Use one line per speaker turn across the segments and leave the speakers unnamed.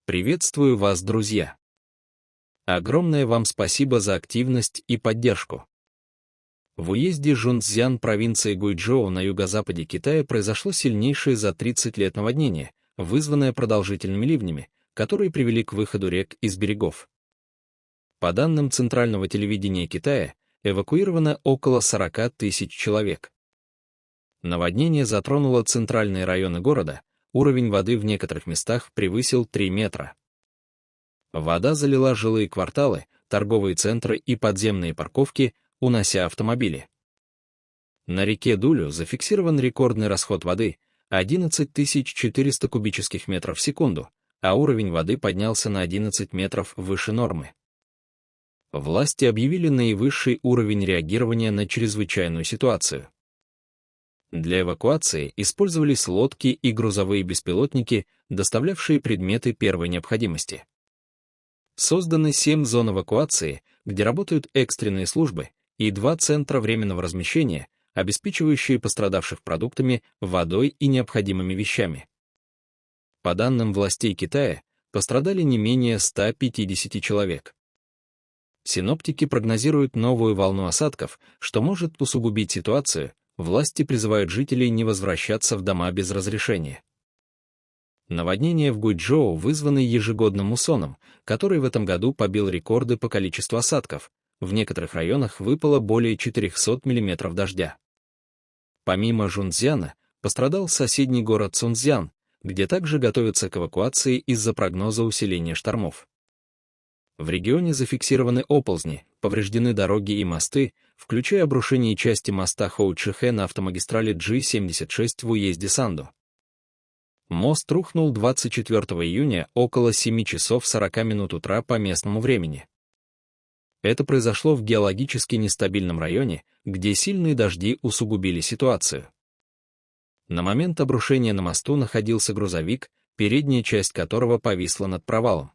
Приветствую вас, друзья! Огромное вам спасибо за активность и поддержку. В уезде Жунцзян провинции Гуйчжоу на юго-западе Китая произошло сильнейшее за 30 лет наводнение, вызванное продолжительными ливнями, которые привели к выходу рек из берегов. По данным Центрального телевидения Китая, эвакуировано около 40 тысяч человек. Наводнение затронуло центральные районы города, уровень воды в некоторых местах превысил 3 метра. Вода залила жилые кварталы, торговые центры и подземные парковки, унося автомобили. На реке Дулю зафиксирован рекордный расход воды — 11 400 кубических метров в секунду, а уровень воды поднялся на 11 метров выше нормы. Власти объявили наивысший уровень реагирования на чрезвычайную ситуацию. Для эвакуации использовались лодки и грузовые беспилотники, доставлявшие предметы первой необходимости. Созданы 7 зон эвакуации, где работают экстренные службы, и 2 центра временного размещения, обеспечивающие пострадавших продуктами, водой и необходимыми вещами. По данным властей Китая, пострадали не менее 150 человек. Синоптики прогнозируют новую волну осадков, что может усугубить ситуацию. Власти призывают жителей не возвращаться в дома без разрешения. Наводнения в Гуйчжоу вызваны ежегодным муссоном, который в этом году побил рекорды по количеству осадков. В некоторых районах выпало более 400 мм дождя. Помимо Жунцзяна, пострадал соседний город Цунцзян, где также готовятся к эвакуации из-за прогноза усиления штормов. В регионе зафиксированы оползни, повреждены дороги и мосты, включая обрушение части моста Хоучихэ на автомагистрали G76 в уезде Санду. Мост рухнул 24 июня около 7 часов 40 минут утра по местному времени. Это произошло в геологически нестабильном районе, где сильные дожди усугубили ситуацию. На момент обрушения на мосту находился грузовик, передняя часть которого повисла над провалом.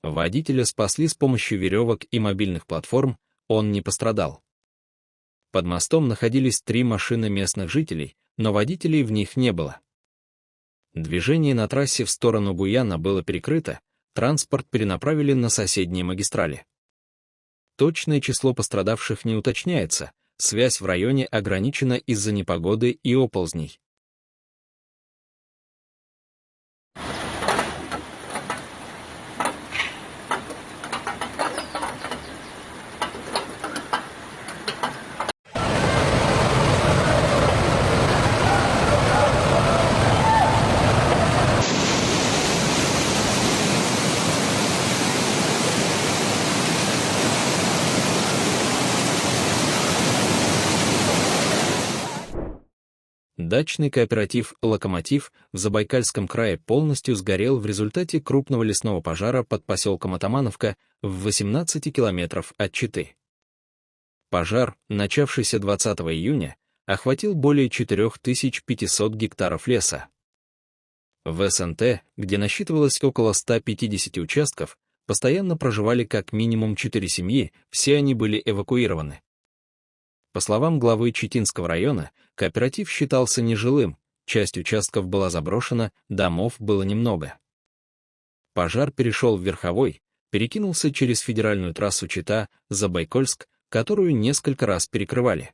Водителя спасли с помощью веревок и мобильных платформ, он не пострадал. Под мостом находились 3 машины местных жителей, но водителей в них не было. Движение на трассе в сторону Гуяна было перекрыто, транспорт перенаправили на соседние магистрали. Точное число пострадавших не уточняется, связь в районе ограничена из-за непогоды и оползней. Дачный кооператив «Локомотив» в Забайкальском крае полностью сгорел в результате крупного лесного пожара под поселком Атамановка в 18 километров от Читы. Пожар, начавшийся 20 июня, охватил более 4500 гектаров леса. В СНТ, где насчитывалось около 150 участков, постоянно проживали как минимум 4 семьи, все они были эвакуированы. По словам главы Читинского района, кооператив считался нежилым, часть участков была заброшена, домов было немного. Пожар перешел в Верховой, перекинулся через федеральную трассу Чита-Забайкальск, которую несколько раз перекрывали.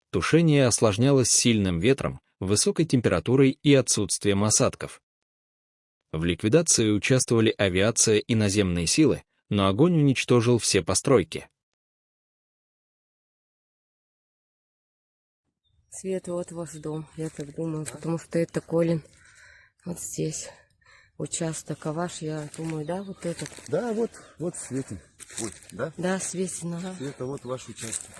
Тушение осложнялось сильным ветром, высокой температурой и отсутствием осадков. В ликвидации участвовали авиация и наземные силы, но огонь уничтожил все постройки.
Свет, вот ваш дом, я так думаю, потому что это Колин. Вот здесь участок, а ваш, я думаю, да, вот этот?
Да, вот светим. Ой, да?
Да, светин, ага.
Это вот ваш участок.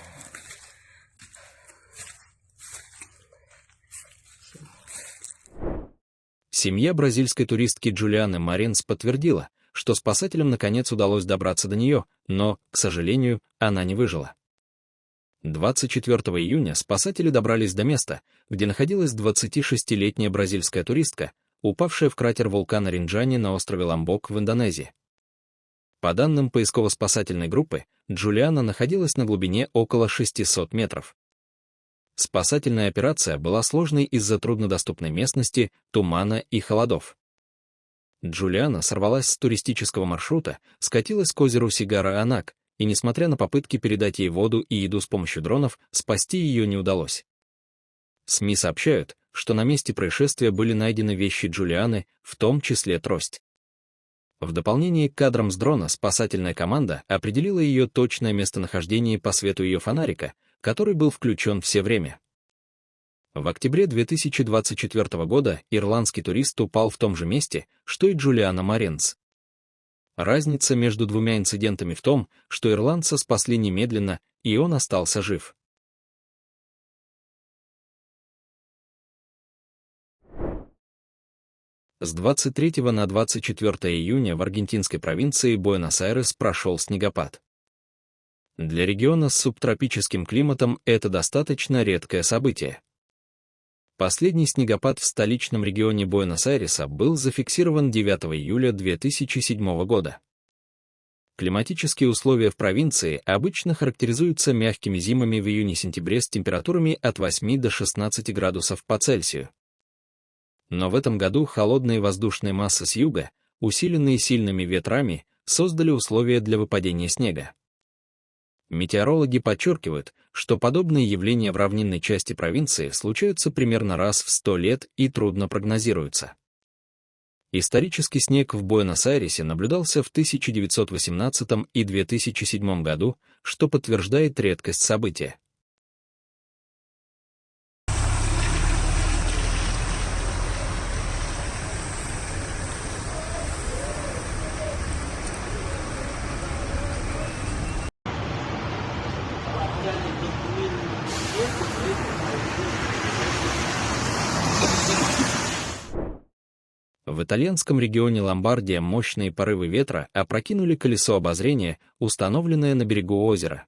Семья бразильской туристки Джулианы Маринс подтвердила, что спасателям наконец удалось добраться до нее, но, к сожалению, она не выжила. 24 июня спасатели добрались до места, где находилась 26-летняя бразильская туристка, упавшая в кратер вулкана Ринджани на острове Ламбок в Индонезии. По данным поисково-спасательной группы, Джулиана находилась на глубине около 600 метров. Спасательная операция была сложной из-за труднодоступной местности, тумана и холодов. Джулиана сорвалась с туристического маршрута, скатилась к озеру Сигара-Анак, и, несмотря на попытки передать ей воду и еду с помощью дронов, спасти ее не удалось. СМИ сообщают, что на месте происшествия были найдены вещи Джулианы, в том числе трость. В дополнение к кадрам с дрона спасательная команда определила ее точное местонахождение по свету ее фонарика, который был включен все время. В октябре 2024 года ирландский турист упал в том же месте, что и Джулиана Маренс. Разница между двумя инцидентами в том, что ирландца спасли немедленно, и он остался жив. С 23 на 24 июня в аргентинской провинции Буэнос-Айрес прошел снегопад. Для региона с субтропическим климатом это достаточно редкое событие. Последний снегопад в столичном регионе Буэнос-Айреса был зафиксирован 9 июля 2007 года. Климатические условия в провинции обычно характеризуются мягкими зимами в июне-сентябре с температурами от 8 до 16 градусов по Цельсию. Но в этом году холодные воздушные массы с юга, усиленные сильными ветрами, создали условия для выпадения снега. Метеорологи подчеркивают, что подобные явления в равнинной части провинции случаются примерно раз в 100 лет и трудно прогнозируются. Исторический снег в Буэнос-Айресе наблюдался в 1918 и 2007 году, что подтверждает редкость события. В итальянском регионе Ломбардия мощные порывы ветра опрокинули колесо обозрения, установленное на берегу озера.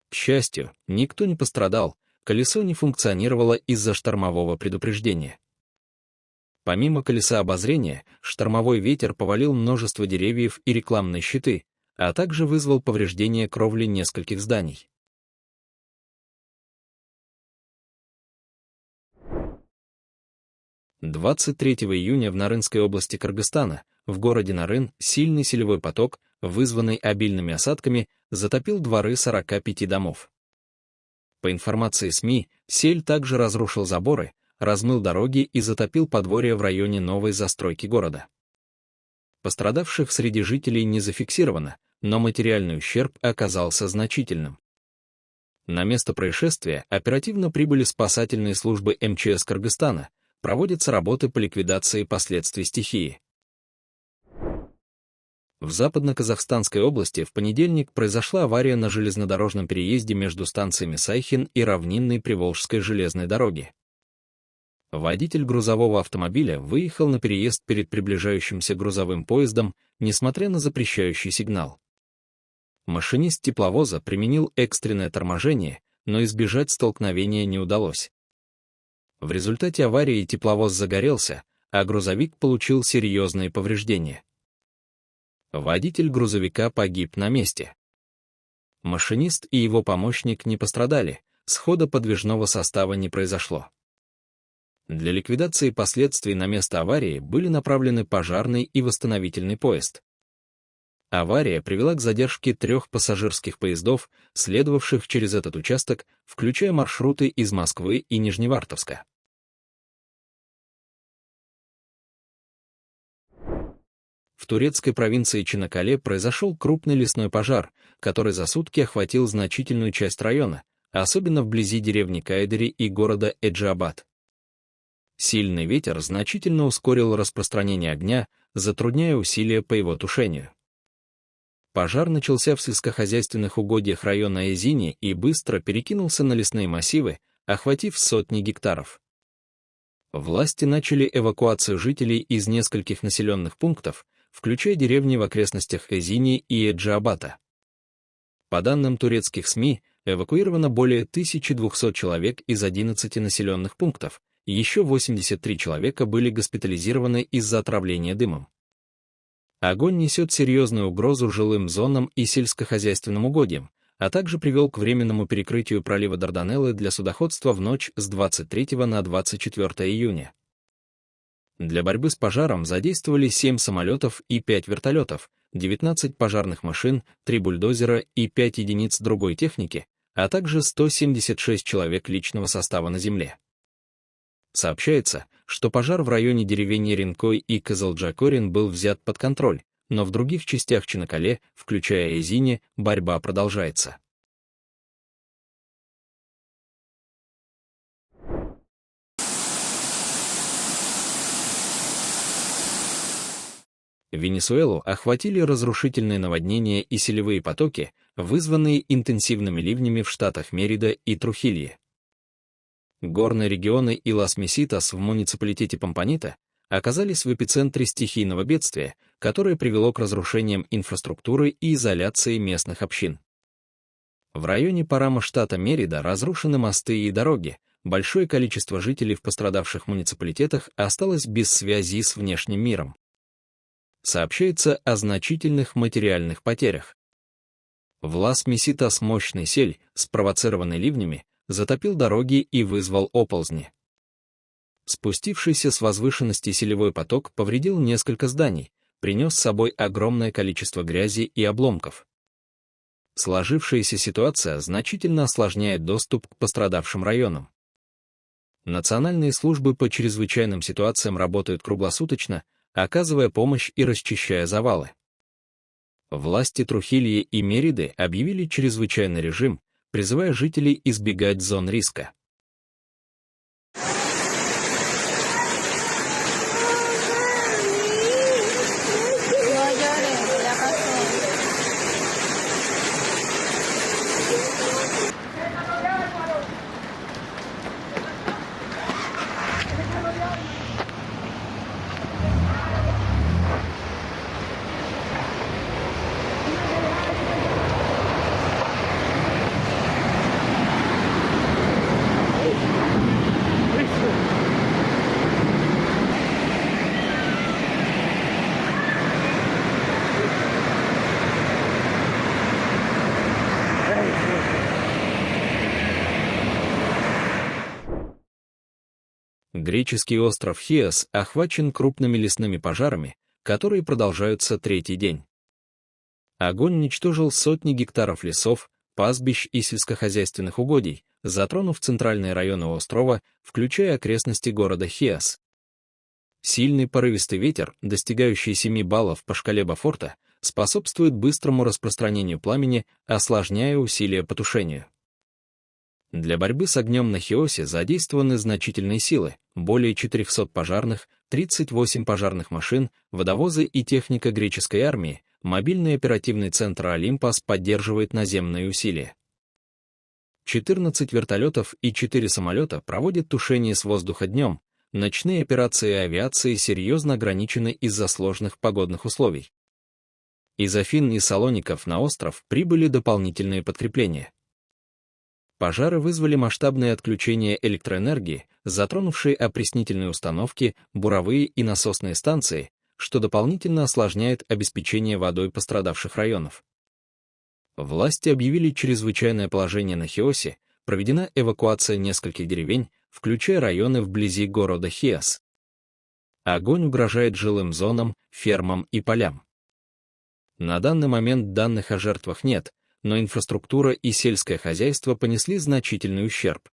К счастью, никто не пострадал, колесо не функционировало из-за штормового предупреждения. Помимо колеса обозрения, штормовой ветер повалил множество деревьев и рекламные щиты, а также вызвал повреждение кровли нескольких зданий. — 23 июня в Нарынской области Кыргызстана, в городе Нарын, сильный селевой поток, вызванный обильными осадками, затопил дворы 45 домов. По информации СМИ, сель также разрушил заборы, размыл дороги и затопил подворья в районе новой застройки города. Пострадавших среди жителей не зафиксировано, но материальный ущерб оказался значительным. На место происшествия оперативно прибыли спасательные службы МЧС Кыргызстана, проводятся работы по ликвидации последствий стихии. В Западно-Казахстанской области в понедельник произошла авария на железнодорожном переезде между станциями Сайхин и равнинной Приволжской железной дороги. Водитель грузового автомобиля выехал на переезд перед приближающимся грузовым поездом, несмотря на запрещающий сигнал. Машинист тепловоза применил экстренное торможение, но избежать столкновения не удалось. В результате аварии тепловоз загорелся, а грузовик получил серьезные повреждения. Водитель грузовика погиб на месте. Машинист и его помощник не пострадали, схода подвижного состава не произошло. Для ликвидации последствий на место аварии были направлены пожарный и восстановительный поезд. Авария привела к задержке 3 пассажирских поездов, следовавших через этот участок, включая маршруты из Москвы и Нижневартовска. В турецкой провинции Чанаккале произошел крупный лесной пожар, который за сутки охватил значительную часть района, особенно вблизи деревни Кайдери и города Эджиабад. Сильный ветер значительно ускорил распространение огня, затрудняя усилия по его тушению. Пожар начался в сельскохозяйственных угодьях района Эзини и быстро перекинулся на лесные массивы, охватив сотни гектаров. Власти начали эвакуацию жителей из нескольких населенных пунктов, включая деревни в окрестностях Эзини и Эджиабада. По данным турецких СМИ, эвакуировано более 1200 человек из 11 населенных пунктов, еще 83 человека были госпитализированы из-за отравления дымом. Огонь несет серьезную угрозу жилым зонам и сельскохозяйственным угодьям, а также привел к временному перекрытию пролива Дарданеллы для судоходства в ночь с 23 на 24 июня. Для борьбы с пожаром задействовали 7 самолетов и 5 вертолетов, 19 пожарных машин, 3 бульдозера и 5 единиц другой техники, а также 176 человек личного состава на земле. Сообщается, что пожар в районе деревень Еренкой и Кызылджакорин был взят под контроль, но в других частях Чанакале, включая Эзине, борьба продолжается. Венесуэлу охватили разрушительные наводнения и селевые потоки, вызванные интенсивными ливнями в штатах Мерида и Трухилье. Горные регионы и Лас-Меситас в муниципалитете Пампанита оказались в эпицентре стихийного бедствия, которое привело к разрушениям инфраструктуры и изоляции местных общин. В районе Парама штата Мерида разрушены мосты и дороги, большое количество жителей в пострадавших муниципалитетах осталось без связи с внешним миром. Сообщается о значительных материальных потерях. В Лас-Меситас мощный сель, спровоцированный ливнями, затопил дороги и вызвал оползни. Спустившийся с возвышенности селевой поток повредил несколько зданий, принес с собой огромное количество грязи и обломков. Сложившаяся ситуация значительно осложняет доступ к пострадавшим районам. Национальные службы по чрезвычайным ситуациям работают круглосуточно, оказывая помощь и расчищая завалы. Власти Трухильи и Мериды объявили чрезвычайный режим, призывая жителей избегать зон риска. Греческий остров Хиос охвачен крупными лесными пожарами, которые продолжаются третий день. Огонь уничтожил сотни гектаров лесов, пастбищ и сельскохозяйственных угодий, затронув центральные районы острова, включая окрестности города Хиос. Сильный порывистый ветер, достигающий 7 баллов по шкале Бофорта, способствует быстрому распространению пламени, осложняя усилия по тушению. Для борьбы с огнем на Хиосе задействованы значительные силы, более 400 пожарных, 38 пожарных машин, водовозы и техника греческой армии, мобильный оперативный центр «Олимпос» поддерживает наземные усилия. 14 вертолетов и 4 самолета проводят тушение с воздуха днем, ночные операции авиации серьезно ограничены из-за сложных погодных условий. Из Афин и Салоников на остров прибыли дополнительные подкрепления. Пожары вызвали масштабные отключения электроэнергии, затронувшие опреснительные установки, буровые и насосные станции, что дополнительно осложняет обеспечение водой пострадавших районов. Власти объявили чрезвычайное положение на Хиосе, проведена эвакуация нескольких деревень, включая районы вблизи города Хиос. Огонь угрожает жилым зонам, фермам и полям. На данный момент данных о жертвах нет, но инфраструктура и сельское хозяйство понесли значительный ущерб.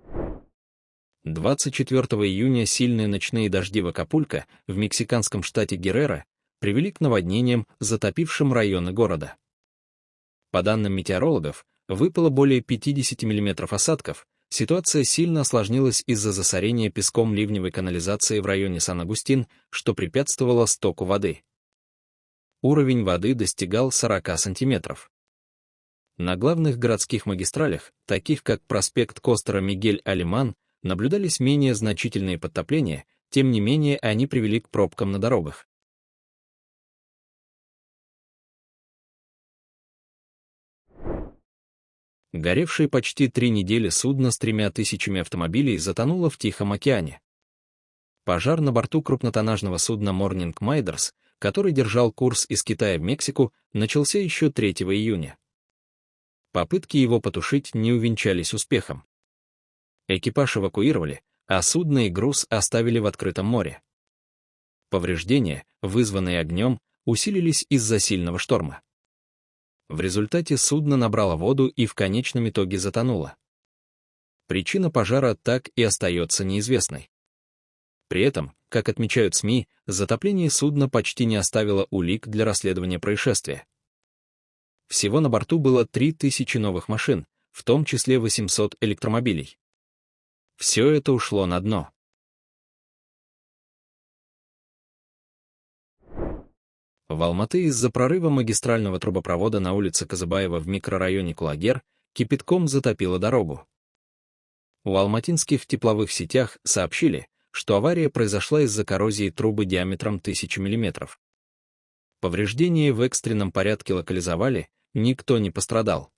— 24 июня сильные ночные дожди в Акапулько, в мексиканском штате Герреро, привели к наводнениям, затопившим районы города. По данным метеорологов, выпало более 50 мм осадков, ситуация сильно осложнилась из-за засорения песком ливневой канализации в районе Сан-Агустин, что препятствовало стоку воды. Уровень воды достигал 40 сантиметров. На главных городских магистралях, таких как проспект Костера Мигель-Алиман, наблюдались менее значительные подтопления, тем не менее они привели к пробкам на дорогах. Горевшее почти 3 недели судно с 3000 автомобилей затонуло в Тихом океане. Пожар на борту крупнотоннажного судна Morning Miders, который держал курс из Китая в Мексику, начался еще 3 июня. Попытки его потушить не увенчались успехом. Экипаж эвакуировали, а судно и груз оставили в открытом море. Повреждения, вызванные огнем, усилились из-за сильного шторма. В результате судно набрало воду и в конечном итоге затонуло. Причина пожара так и остается неизвестной. При этом, как отмечают СМИ, затопление судна почти не оставило улик для расследования происшествия. Всего на борту было 3000 новых машин, в том числе 800 электромобилей. Все это ушло на дно. В Алматы из-за прорыва магистрального трубопровода на улице Казыбаева в микрорайоне Кулагер кипятком затопило дорогу. У алматинских тепловых сетях сообщили, что авария произошла из-за коррозии трубы диаметром 1000 мм. Повреждения в экстренном порядке локализовали, никто не пострадал.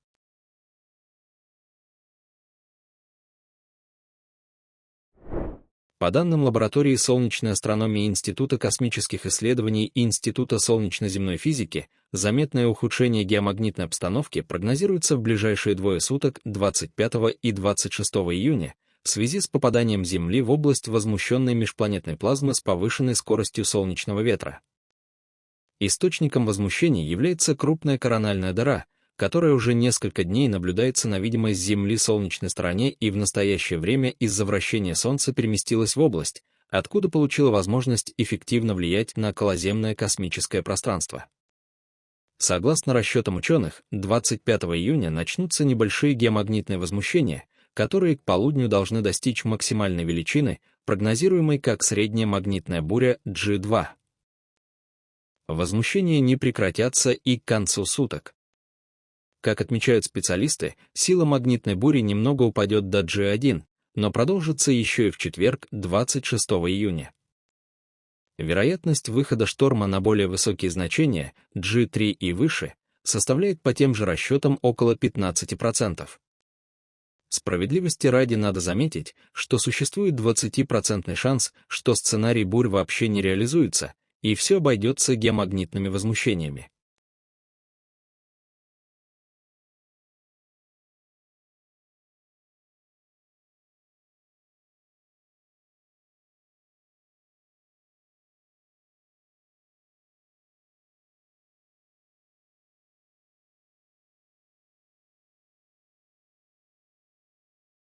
По данным лаборатории солнечной астрономии Института космических исследований и Института солнечно-земной физики, заметное ухудшение геомагнитной обстановки прогнозируется в ближайшие 2 суток 25 и 26 июня в связи с попаданием Земли в область возмущенной межпланетной плазмы с повышенной скоростью солнечного ветра. Источником возмущения является крупная корональная дыра, которая уже несколько дней наблюдается на видимой с Земли солнечной стороне и в настоящее время из-за вращения Солнца переместилась в область, откуда получила возможность эффективно влиять на околоземное космическое пространство. Согласно расчетам ученых, 25 июня начнутся небольшие геомагнитные возмущения, которые к полудню должны достичь максимальной величины, прогнозируемой как средняя магнитная буря G2. Возмущения не прекратятся и к концу суток. Как отмечают специалисты, сила магнитной бури немного упадет до G1, но продолжится еще и в четверг, 26 июня. Вероятность выхода шторма на более высокие значения, G3 и выше, составляет по тем же расчетам около 15%. Справедливости ради надо заметить, что существует 20% шанс, что сценарий бурь вообще не реализуется, и все обойдется геомагнитными возмущениями.